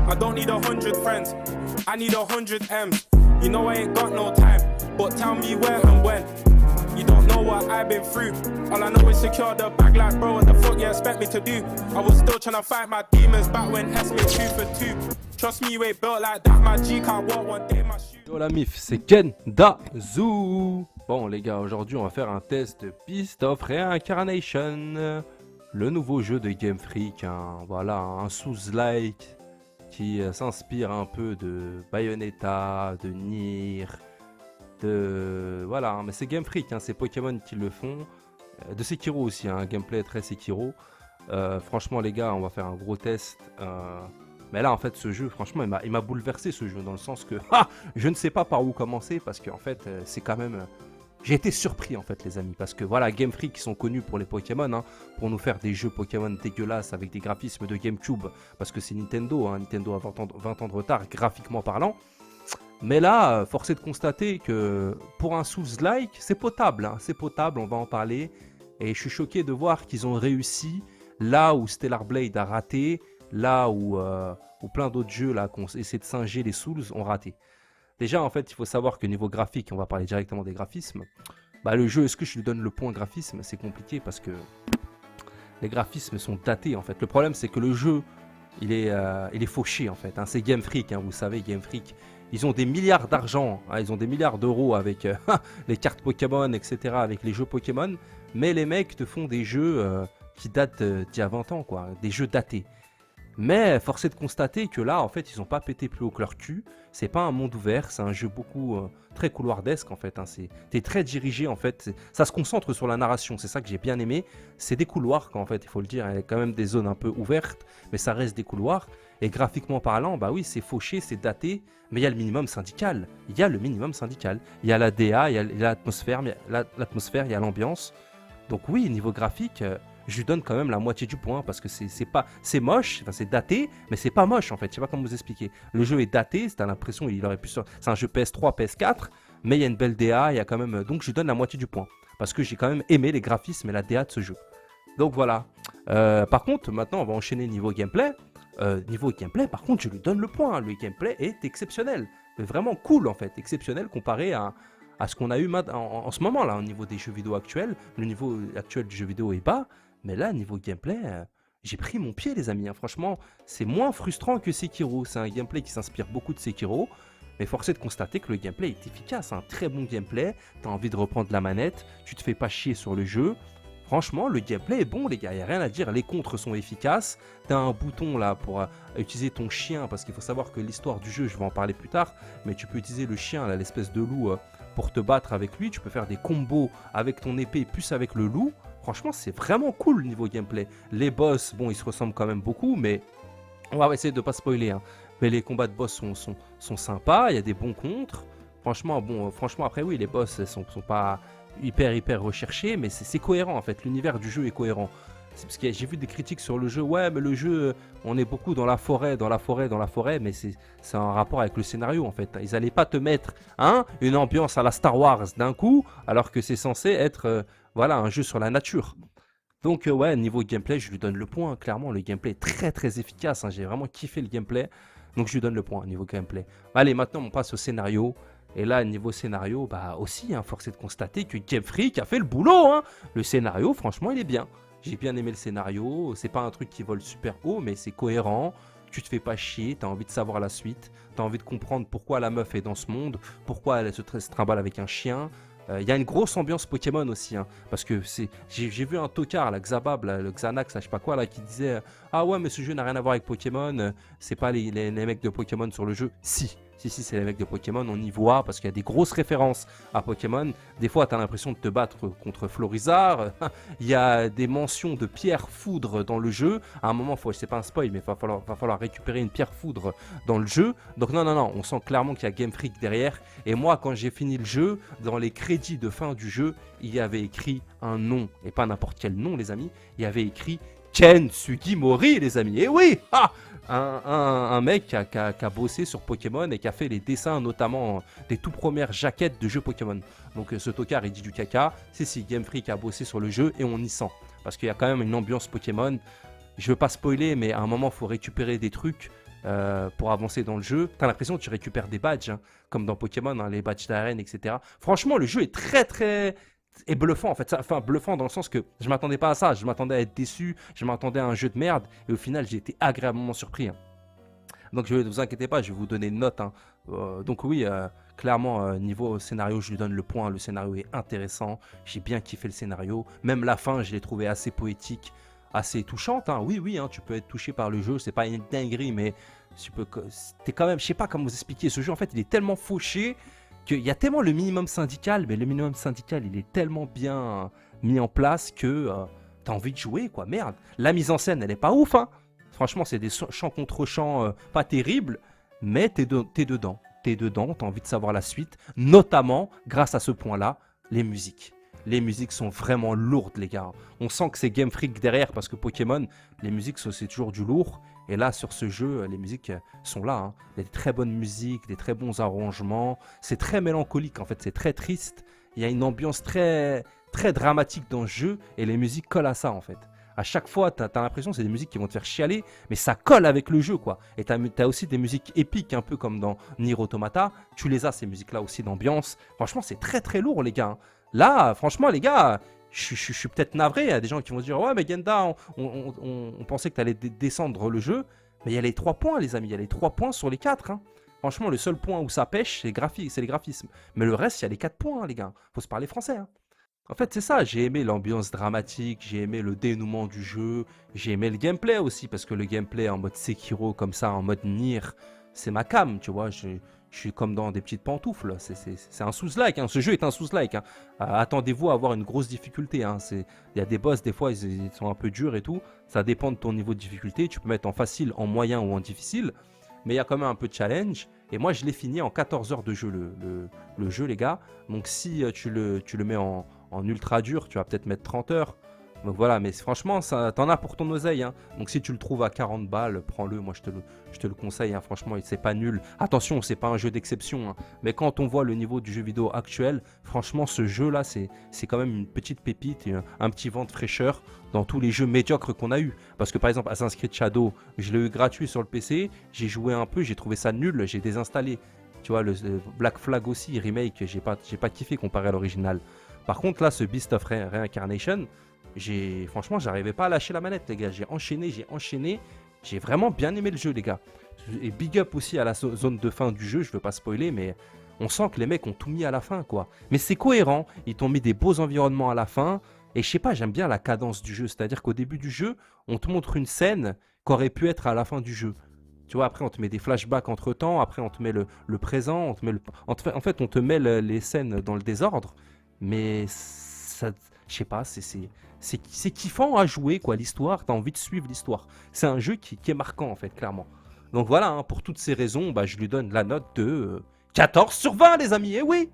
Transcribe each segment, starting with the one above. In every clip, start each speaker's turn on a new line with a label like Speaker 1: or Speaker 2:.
Speaker 1: I don't need 100 friends, I need 100 M's. You know I ain't got no time, but tell me where and when. You don't know what I've been through. All I know is secure the bag like bro, what the fuck you expect me to do? I was still tryna fight my demons back when S made 2 for 2. Trust me, you ain't built like that, my G can't walk one day, my shoe.
Speaker 2: Yo la mif, c'est Ken Dazoo. Bon les gars, aujourd'hui on va faire un test de Beast of Reincarnation, le nouveau jeu de Game Freak, voilà, un Souls-like qui s'inspire un peu de Bayonetta, de Nier, voilà, mais c'est Game Freak, c'est Pokémon qui le font, de Sekiro aussi, un gameplay très Sekiro. Franchement les gars, on va faire un gros test. Mais là en fait ce jeu, franchement il m'a bouleversé ce jeu, dans le sens que je ne sais pas par où commencer, parce que en fait c'est quand même... J'ai été surpris en fait les amis, parce que voilà, Game Freak qui sont connus pour les Pokémon, pour nous faire des jeux Pokémon dégueulasses avec des graphismes de GameCube, parce que c'est Nintendo, Nintendo a 20 ans de retard graphiquement parlant. Mais là, force est de constater que pour un Souls-like, c'est potable, c'est potable, on va en parler. Et je suis choqué de voir qu'ils ont réussi là où Stellar Blade a raté, là où plein d'autres jeux là qui ont essayé de singer les Souls ont raté. Déjà en fait il faut savoir que niveau graphique, on va parler directement des graphismes, le jeu, est-ce que je lui donne le point graphisme? C'est compliqué parce que les graphismes sont datés en fait. Le problème c'est que le jeu il est fauché en fait, c'est Game Freak, vous savez, Game Freak, ils ont des milliards d'argent, ils ont des milliards d'euros avec les cartes Pokémon, etc., avec les jeux Pokémon, mais les mecs te font des jeux qui datent d'il y a 20 ans quoi, des jeux datés. Mais force est de constater que là, en fait, ils n'ont pas pété plus haut que leur cul. C'est pas un monde ouvert, c'est un jeu beaucoup très couloirdesque en fait. T'es très dirigé en fait. Ça se concentre sur la narration, c'est ça que j'ai bien aimé. C'est des couloirs en fait, il faut le dire. Il y a quand même des zones un peu ouvertes, mais ça reste des couloirs. Et graphiquement parlant, oui, c'est fauché, c'est daté, mais il y a le minimum syndical. Il y a le minimum syndical. Il y a la DA, il y a l'atmosphère, il y a l'ambiance. Donc oui, niveau graphique. Je lui donne quand même la moitié du point, parce que c'est moche, c'est daté, mais c'est pas moche en fait, je sais pas comment vous expliquer. Le jeu est daté, t'as l'impression qu'il aurait pu c'est un jeu PS3, PS4, mais il y a une belle DA, il y a quand même, donc je lui donne la moitié du point, parce que j'ai quand même aimé les graphismes et la DA de ce jeu. Donc voilà. Par contre, maintenant on va enchaîner niveau gameplay. Niveau gameplay, par contre, je lui donne le point, le gameplay est exceptionnel, vraiment cool en fait, exceptionnel comparé à ce qu'on a eu en ce moment là, au niveau des jeux vidéo actuels. Le niveau actuel du jeu vidéo est bas. Mais là, niveau gameplay, j'ai pris mon pied les amis, franchement, c'est moins frustrant que Sekiro. C'est un gameplay qui s'inspire beaucoup de Sekiro, mais force est de constater que le gameplay est efficace, un très bon gameplay, t'as envie de reprendre la manette, tu te fais pas chier sur le jeu. Franchement, le gameplay est bon les gars, il n'y a rien à dire, les contres sont efficaces, t'as un bouton là pour utiliser ton chien, parce qu'il faut savoir que l'histoire du jeu, je vais en parler plus tard, mais tu peux utiliser le chien, là, l'espèce de loup, pour te battre avec lui, tu peux faire des combos avec ton épée plus avec le loup. Franchement, c'est vraiment cool niveau gameplay. Les boss, bon, ils se ressemblent quand même beaucoup, mais on va essayer de ne pas spoiler. Mais les combats de boss sont sympas, il y a des bons contres. Franchement, après, oui, les boss ne sont pas hyper recherchés, mais c'est cohérent en fait. L'univers du jeu est cohérent. C'est parce que j'ai vu des critiques sur le jeu. Ouais, mais le jeu, on est beaucoup dans la forêt, mais c'est un rapport avec le scénario en fait. Ils n'allaient pas te mettre une ambiance à la Star Wars d'un coup, alors que c'est censé être voilà, un jeu sur la nature. Donc ouais, niveau gameplay, je lui donne le point. Clairement, le gameplay est très efficace. J'ai vraiment kiffé le gameplay. Donc je lui donne le point niveau gameplay. Allez, maintenant on passe au scénario. Et là, niveau scénario, aussi, force est de constater que Game Freak a fait le boulot. Le scénario, franchement, il est bien. J'ai bien aimé le scénario. C'est pas un truc qui vole super haut, mais c'est cohérent. Tu te fais pas chier, t'as envie de savoir la suite. T'as envie de comprendre pourquoi la meuf est dans ce monde. Pourquoi elle se trimballe avec un chien. Il y a une grosse ambiance Pokémon aussi, parce que j'ai vu un tocard, là, Xabab, là, le Xanax, là, je sais pas quoi, là, qui disait ah ouais, mais ce jeu n'a rien à voir avec Pokémon, c'est pas les mecs de Pokémon sur le jeu. Si, c'est les mecs de Pokémon, on y voit, parce qu'il y a des grosses références à Pokémon. Des fois, t'as l'impression de te battre contre Florizard. Il y a des mentions de pierre foudre dans le jeu. À un moment, c'est pas un spoil, mais va falloir récupérer une pierre foudre dans le jeu. Donc non, on sent clairement qu'il y a Game Freak derrière. Et moi, quand j'ai fini le jeu, dans les crédits de fin du jeu, il y avait écrit un nom, et pas n'importe quel nom, les amis. Il y avait écrit Ken Sugimori, les amis. Et oui, un mec qui a bossé sur Pokémon et qui a fait les dessins, notamment des tout premières jaquettes de jeux Pokémon. Donc ce tocard, il dit du caca. Si, Game Freak a bossé sur le jeu et on y sent. Parce qu'il y a quand même une ambiance Pokémon. Je veux pas spoiler, mais à un moment, il faut récupérer des trucs. pour avancer dans le jeu. T'as l'impression que tu récupères des badges, hein, comme dans Pokémon, hein, les badges d'arène, etc. Franchement, le jeu est très très est bluffant en fait. Enfin, bluffant dans le sens que je m'attendais pas à ça. Je m'attendais à être déçu. Je m'attendais à un jeu de merde. Et au final, j'ai été agréablement surpris, hein. Donc ne vous inquiétez pas, je vais vous donner une note, hein. Donc oui, clairement, niveau scénario, je lui donne le point. Le scénario est intéressant. J'ai bien kiffé le scénario. Même la fin, je l'ai trouvé assez poétique, assez touchante, hein. Oui, oui, hein, tu peux être touché par le jeu. C'est pas une dinguerie, mais t'es quand même, je sais pas comment vous expliquer. Ce jeu, en fait, il est tellement fauché qu'il y a tellement le minimum syndical, mais le minimum syndical, il est tellement bien mis en place que t'as envie de jouer, quoi. Merde. La mise en scène, elle est pas ouf, hein. Franchement, c'est des chants contre chants pas terribles, mais t'es dedans. T'es dedans, t'as envie de savoir la suite, notamment grâce à ce point-là, les musiques. Les musiques sont vraiment lourdes, les gars. On sent que c'est Game Freak derrière, parce que Pokémon, les musiques, c'est toujours du lourd. Et là, sur ce jeu, les musiques sont là, hein. Il y a des très bonnes musiques, des très bons arrangements. C'est très mélancolique, en fait, c'est très triste. Il y a une ambiance très, très dramatique dans le jeu, et les musiques collent à ça, en fait. À chaque fois, t'as l'impression que c'est des musiques qui vont te faire chialer, mais ça colle avec le jeu, quoi. Et t'as aussi des musiques épiques, un peu comme dans Nier Automata. Tu les as, ces musiques-là aussi d'ambiance. Franchement, c'est très très lourd, les gars, hein. Là, franchement, les gars, je suis peut-être navré. Il y a des gens qui vont se dire, ouais, mais Genda, on pensait que t'allais descendre le jeu. Mais il y a les 3 points, les amis. Il y a les 3 points sur les 4, hein. Franchement, le seul point où ça pêche, c'est les graphismes. Mais le reste, il y a les 4 points, hein, les gars. Faut se parler français, hein. En fait, c'est ça, j'ai aimé l'ambiance dramatique, j'ai aimé le dénouement du jeu, j'ai aimé le gameplay aussi, parce que le gameplay en mode Sekiro, comme ça, en mode Nier, c'est ma came, tu vois, je suis comme dans des petites pantoufles, c'est un sous-like, hein. Ce jeu est un sous-like, hein. Attendez-vous à avoir une grosse difficulté, hein. Il y a des boss, des fois, ils sont un peu durs et tout, ça dépend de ton niveau de difficulté, tu peux mettre en facile, en moyen ou en difficile, mais il y a quand même un peu de challenge, et moi, je l'ai fini en 14 heures de jeu, le jeu, les gars, donc si tu le mets en ultra dur, tu vas peut-être mettre 30 heures. Donc voilà, mais franchement, t'en as pour ton oseille, hein. Donc si tu le trouves à 40 balles, prends-le, moi je te le conseille, hein. Franchement, c'est pas nul. Attention, c'est pas un jeu d'exception, hein. Mais quand on voit le niveau du jeu vidéo actuel, franchement, ce jeu-là, c'est quand même une petite pépite et un petit vent de fraîcheur dans tous les jeux médiocres qu'on a eu. Parce que par exemple, Assassin's Creed Shadow, je l'ai eu gratuit sur le PC, j'ai joué un peu, j'ai trouvé ça nul, j'ai désinstallé. Tu vois, le Black Flag aussi, remake, j'ai pas kiffé comparé à l'original. Par contre, là, ce Beast of Reincarnation, franchement, j'arrivais pas à lâcher la manette, les gars. J'ai enchaîné. J'ai vraiment bien aimé le jeu, les gars. Et big up aussi à la zone de fin du jeu, je veux pas spoiler, mais on sent que les mecs ont tout mis à la fin, quoi. Mais c'est cohérent, ils t'ont mis des beaux environnements à la fin. Et je sais pas, j'aime bien la cadence du jeu. C'est-à-dire qu'au début du jeu, on te montre une scène qu'aurait pu être à la fin du jeu. Tu vois, après, on te met des flashbacks entre temps. Après, on te met le présent. En fait, on te met les scènes dans le désordre. Mais ça, je sais pas, c'est kiffant à jouer, quoi. L'histoire, t'as envie de suivre l'histoire. C'est un jeu qui est marquant, en fait, clairement. Donc voilà, hein, pour toutes ces raisons, bah, je lui donne la note de 14 sur 20, les amis. Eh oui!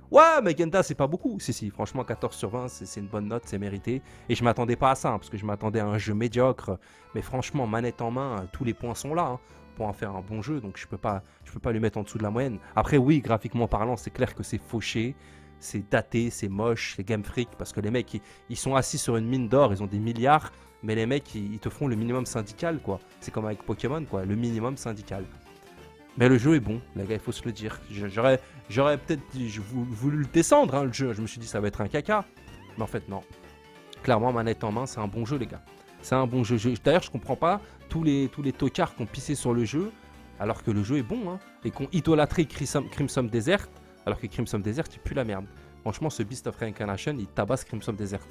Speaker 2: Ouais, mais Genda, c'est pas beaucoup. Si, franchement, 14 sur 20, c'est une bonne note, c'est mérité. Et je m'attendais pas à ça, hein, parce que je m'attendais à un jeu médiocre. Mais franchement, manette en main, tous les points sont là, hein, pour en faire un bon jeu. Donc je peux pas lui mettre en dessous de la moyenne. Après, oui, graphiquement parlant, c'est clair que c'est fauché. C'est daté, c'est moche, c'est Game Freak, parce que les mecs, ils sont assis sur une mine d'or, ils ont des milliards, mais les mecs, ils te font le minimum syndical, quoi. C'est comme avec Pokémon, quoi, le minimum syndical. Mais le jeu est bon, les gars, il faut se le dire. J'aurais peut-être voulu le descendre, hein, le jeu. Je me suis dit, ça va être un caca. Mais en fait, non. Clairement, manette en main, c'est un bon jeu, les gars. C'est un bon jeu. D'ailleurs, je comprends pas tous les tocards qui ont pissé sur le jeu, alors que le jeu est bon, hein, et qui ont idolâtré Crimson Desert, alors que Crimson Desert, il pue la merde. Franchement, ce Beast of Reincarnation, il tabasse Crimson Desert.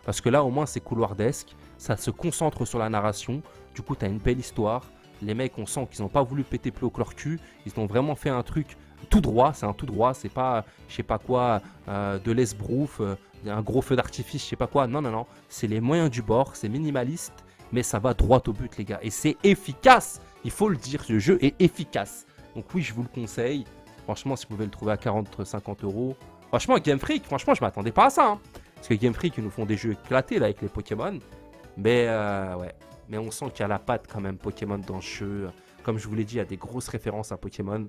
Speaker 2: Parce que là, au moins, c'est couloirdesque. Ça se concentre sur la narration. Du coup, t'as une belle histoire. Les mecs, on sent qu'ils n'ont pas voulu péter plus haut que leur cul. Ils ont vraiment fait un truc tout droit. C'est un tout droit. C'est pas, je sais pas quoi, de l'esbrouf, un gros feu d'artifice, je sais pas quoi. Non. C'est les moyens du bord. C'est minimaliste. Mais ça va droit au but, les gars. Et c'est efficace. Il faut le dire, ce jeu est efficace. Donc oui, je vous le conseille. Franchement, si vous pouvez le trouver à 40-50 euros. Franchement, Game Freak, franchement, je m'attendais pas à ça, hein. Parce que Game Freak, ils nous font des jeux éclatés là avec les Pokémon. Mais ouais. Mais on sent qu'il y a la patte quand même Pokémon dans le jeu. Comme je vous l'ai dit, il y a des grosses références à Pokémon.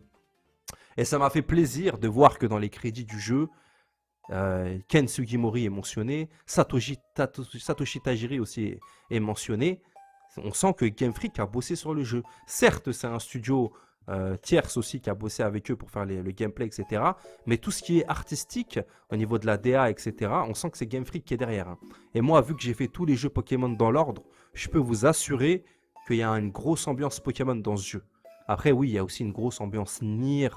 Speaker 2: Et ça m'a fait plaisir de voir que dans les crédits du jeu, Ken Sugimori est mentionné. Satoshi Tajiri aussi est mentionné. On sent que Game Freak a bossé sur le jeu. Certes, c'est un studio tierce aussi qui a bossé avec eux pour faire le gameplay, etc. Mais tout ce qui est artistique, au niveau de la DA, etc., on sent que c'est Game Freak qui est derrière, hein. Et moi, vu que j'ai fait tous les jeux Pokémon dans l'ordre, je peux vous assurer qu'il y a une grosse ambiance Pokémon dans ce jeu. Après, oui, il y a aussi une grosse ambiance Nier,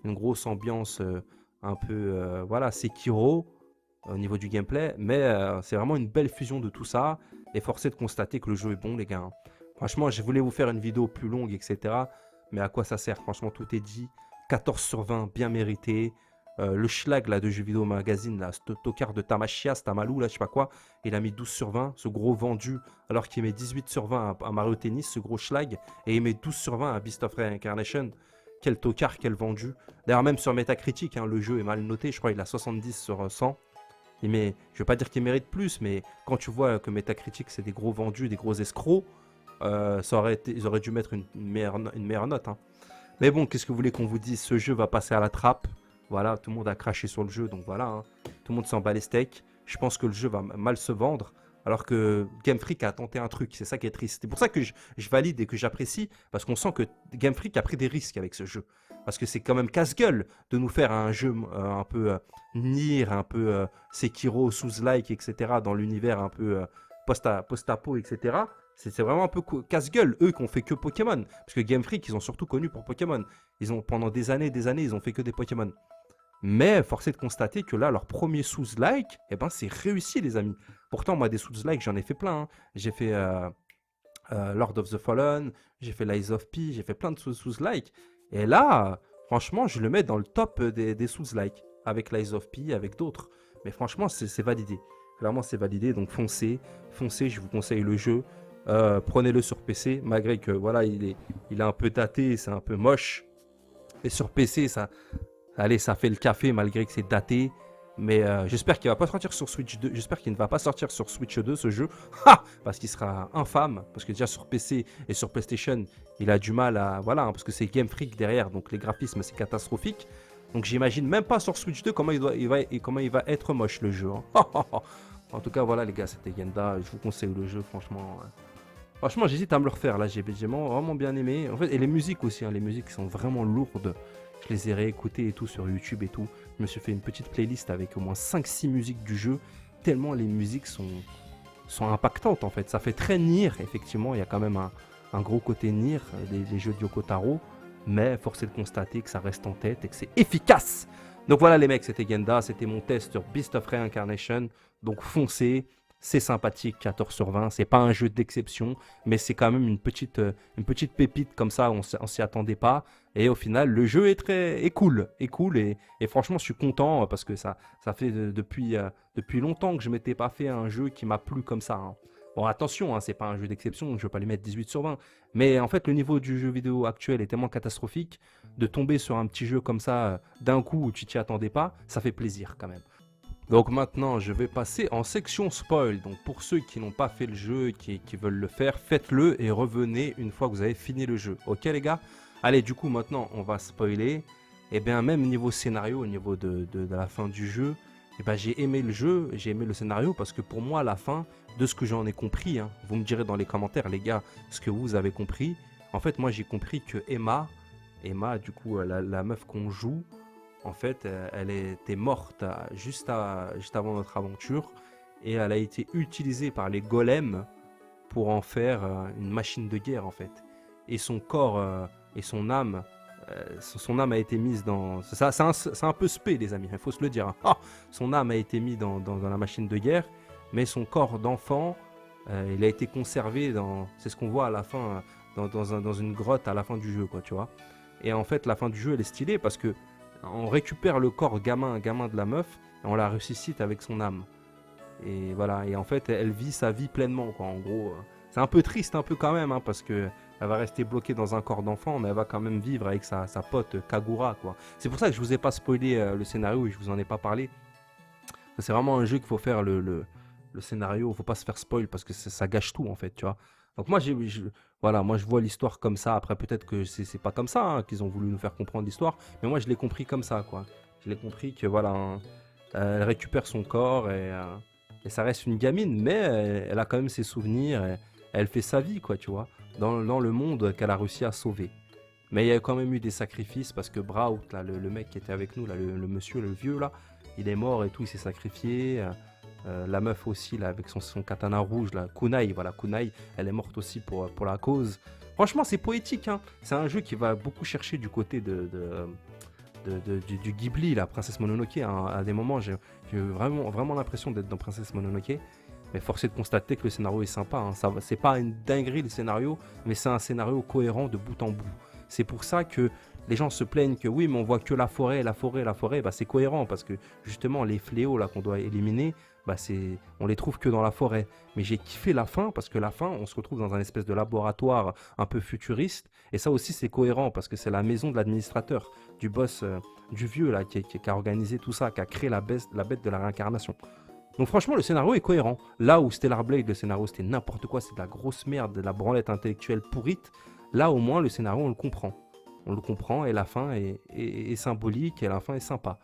Speaker 2: une grosse ambiance un peu, voilà, Sekiro au niveau du gameplay. Mais c'est vraiment une belle fusion de tout ça. Et force est de constater que le jeu est bon, les gars, hein. Franchement, je voulais vous faire une vidéo plus longue, etc. Mais à quoi ça sert? Franchement, tout est dit. 14 sur 20, bien mérité. Le schlag là, de Jeux Vidéo Magazine, là, ce tocard de Tamashias, Tamalou, là, je sais pas quoi, il a mis 12 sur 20. Ce gros vendu, alors qu'il met 18 sur 20 à Mario Tennis, ce gros schlag. Et il met 12 sur 20 à Beast of Reincarnation. Quel tocard, quel vendu. D'ailleurs, même sur Metacritic, hein, le jeu est mal noté. Je crois qu'il a 70 sur 100. Je ne veux pas dire qu'il mérite plus, mais quand tu vois que Metacritic, c'est des gros vendus, des gros escrocs, ils auraient dû mettre une meilleure note, hein. Mais bon, qu'est-ce que vous voulez qu'on vous dise? Ce jeu va passer à la trappe. Voilà, tout le monde a craché sur le jeu, donc voilà, hein. Tout le monde s'en bat les steaks. Je pense que le jeu va mal se vendre, alors que Game Freak a tenté un truc. C'est ça qui est triste. C'est pour ça que je valide et que j'apprécie, parce qu'on sent que Game Freak a pris des risques avec ce jeu. Parce que c'est quand même casse-gueule de nous faire un jeu un peu Nier, un peu Sekiro, Souls-like, etc. dans l'univers un peu post-apo, etc. C'est vraiment un peu casse-gueule, eux qui ont fait que Pokémon. Parce que Game Freak, ils ont surtout connu pour Pokémon. Pendant des années, ils ont fait que des Pokémon. Mais force est de constater que là, leur premier Souls-like, eh ben, c'est réussi, les amis. Pourtant, moi, des Souls-like, j'en ai fait plein, hein. J'ai fait Lord of the Fallen, j'ai fait Lies of P, j'ai fait plein de Souls-like. Et là, franchement, je le mets dans le top des Souls-like. Avec Lies of P, avec d'autres. Mais franchement, c'est validé. Clairement, c'est validé. Donc, foncez, je vous conseille le jeu. Prenez-le sur PC, malgré que voilà, il est un peu daté, c'est un peu moche. Et sur PC, ça fait le café malgré que c'est daté. Mais j'espère qu'il va pas sortir sur Switch 2. J'espère qu'il ne va pas sortir sur Switch 2 ce jeu. Parce qu'il sera infâme. Parce que déjà sur PC et sur PlayStation, il a du mal à. Voilà, hein, parce que c'est Game Freak derrière. Donc les graphismes, c'est catastrophique. Donc j'imagine même pas sur Switch 2 comment il va être moche le jeu, hein. En tout cas, voilà les gars, c'était Genda. Je vous conseille le jeu, franchement. Franchement, j'hésite à me le refaire. Là, j'ai vraiment bien aimé. En fait, et les musiques aussi, hein, les musiques sont vraiment lourdes. Je les ai réécoutées et tout sur YouTube et tout. Je me suis fait une petite playlist avec au moins 5-6 musiques du jeu. Tellement les musiques sont impactantes en fait. Ça fait très Nier, effectivement. Il y a quand même un gros côté Nier, des jeux de Yoko Taro. Mais force est de constater que ça reste en tête et que c'est efficace. Donc voilà les mecs, c'était Genda. C'était mon test sur Beast of Reincarnation. Donc foncez. C'est sympathique, 14 sur 20. C'est pas un jeu d'exception, mais c'est quand même une petite pépite comme ça. On s'y attendait pas. Et au final, le jeu est cool. Et franchement, je suis content parce que ça fait depuis longtemps que je m'étais pas fait un jeu qui m'a plu comme ça, hein. Bon, attention, hein, c'est pas un jeu d'exception. Je vais pas lui mettre 18 sur 20. Mais en fait, le niveau du jeu vidéo actuel est tellement catastrophique. De tomber sur un petit jeu comme ça d'un coup où tu t'y attendais pas, ça fait plaisir quand même. Donc maintenant, je vais passer en section spoil. Donc pour ceux qui n'ont pas fait le jeu et qui veulent le faire, faites-le et revenez une fois que vous avez fini le jeu. Ok les gars? Allez, du coup maintenant, on va spoiler. Et bien même niveau scénario, au niveau de la fin du jeu, et ben, j'ai aimé le jeu, j'ai aimé le scénario parce que pour moi, à la fin, de ce que j'en ai compris, hein, vous me direz dans les commentaires les gars, ce que vous avez compris. En fait, moi j'ai compris que Emma, du coup la meuf qu'on joue, en fait, elle était morte juste avant notre aventure et elle a été utilisée par les golems pour en faire une machine de guerre en fait. Et son corps et son âme a été mise dans... C'est un peu spé les amis, il faut se le dire, hein. Son âme a été mise dans la machine de guerre, mais son corps d'enfant, il a été conservé c'est ce qu'on voit à la fin, dans une grotte à la fin du jeu, quoi, tu vois. Et en fait, la fin du jeu, elle est stylée parce que on récupère le corps gamin de la meuf et on la ressuscite avec son âme. Et voilà, et en fait, elle vit sa vie pleinement, quoi, en gros. C'est un peu triste, un peu quand même, hein, parce que elle va rester bloquée dans un corps d'enfant, mais elle va quand même vivre avec sa pote Kagura, quoi. C'est pour ça que je vous ai pas spoilé le scénario et je vous en ai pas parlé. C'est vraiment un jeu qu'il faut faire le scénario, il faut pas se faire spoil parce que ça gâche tout, en fait, tu vois. Donc moi, voilà, moi je vois l'histoire comme ça. Après, peut-être que c'est pas comme ça, hein, qu'ils ont voulu nous faire comprendre l'histoire, mais moi je l'ai compris comme ça, quoi. Je l'ai compris que voilà, hein, elle récupère son corps et ça reste une gamine, mais elle a quand même ses souvenirs. elle fait sa vie, quoi, tu vois, dans le monde qu'elle a réussi à sauver. Mais il y a quand même eu des sacrifices parce que Braut, là, le mec qui était avec nous, là, le monsieur, le vieux, là, il est mort et tout, il s'est sacrifié. La meuf aussi, là, avec son katana rouge, là, Kunai, voilà, Kunai, elle est morte aussi pour la cause. Franchement, c'est poétique, hein. C'est un jeu qui va beaucoup chercher du côté du Ghibli, la Princesse Mononoke, hein. À des moments, j'ai vraiment l'impression d'être dans Princesse Mononoke. Mais force est de constater que le scénario est sympa, hein. C'est pas une dinguerie le scénario, mais c'est un scénario cohérent de bout en bout. C'est pour ça que les gens se plaignent que oui, mais on voit que la forêt, la forêt, la forêt. Bah, c'est cohérent parce que justement, les fléaux là qu'on doit éliminer, bah, on les trouve que dans la forêt. Mais j'ai kiffé la fin parce que la fin, on se retrouve dans un espèce de laboratoire un peu futuriste. Et ça aussi, c'est cohérent parce que c'est la maison de l'administrateur, du boss, du vieux là, qui a organisé tout ça, qui a créé la bête de la réincarnation. Donc franchement, le scénario est cohérent. Là où Stellar Blade, le scénario, c'était n'importe quoi, c'est de la grosse merde, de la branlette intellectuelle pourrite. Là, au moins, le scénario, on le comprend. On le comprend et la fin est symbolique et la fin est sympa.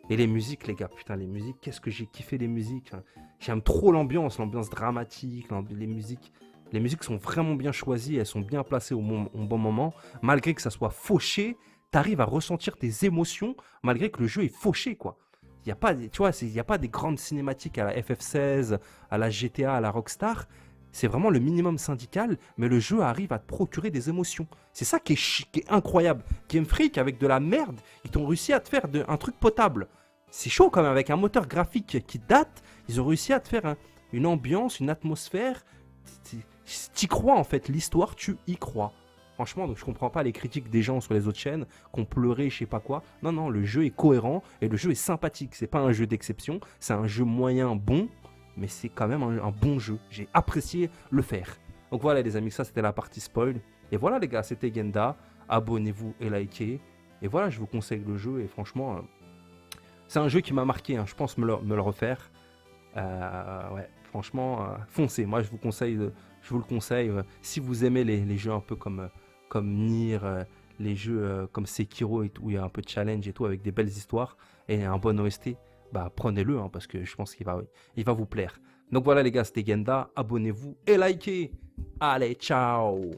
Speaker 2: Et les musiques, les gars, putain, les musiques, qu'est-ce que j'ai kiffé les musiques. Hein. J'aime trop l'ambiance dramatique, les musiques. Les musiques sont vraiment bien choisies, elles sont bien placées au bon moment. Malgré que ça soit fauché, t'arrives à ressentir tes émotions, malgré que le jeu est fauché, quoi. Il n'y a pas, tu vois, il y a pas des grandes cinématiques à la FF16, à la GTA, à la Rockstar. C'est vraiment le minimum syndical, mais le jeu arrive à te procurer des émotions. C'est ça qui est incroyable. Game Freak, avec de la merde, ils ont réussi à te faire un truc potable. C'est chaud quand même, avec un moteur graphique qui date, ils ont réussi à te faire une ambiance, une atmosphère. T'y crois en fait, l'histoire, tu y crois. Franchement, donc je comprends pas les critiques des gens sur les autres chaînes qui ont pleuré, je sais pas quoi. Non, non, le jeu est cohérent et le jeu est sympathique. C'est pas un jeu d'exception, c'est un jeu moyen bon, mais c'est quand même un bon jeu. J'ai apprécié le faire. Donc voilà les amis, ça c'était la partie spoil. Et voilà les gars, c'était Genda. Abonnez-vous et likez. Et voilà, je vous conseille le jeu et franchement, c'est un jeu qui m'a marqué. Hein. Je pense me le refaire. Ouais, franchement, foncez. Moi, je vous le conseille. Si vous aimez les jeux un peu comme Nier, les jeux comme Sekiro et tout, où il y a un peu de challenge et tout, avec des belles histoires et un bon OST, bah prenez-le, hein, parce que je pense qu'il va vous plaire. Donc voilà les gars, c'était Genda. Abonnez-vous et likez. Allez, ciao!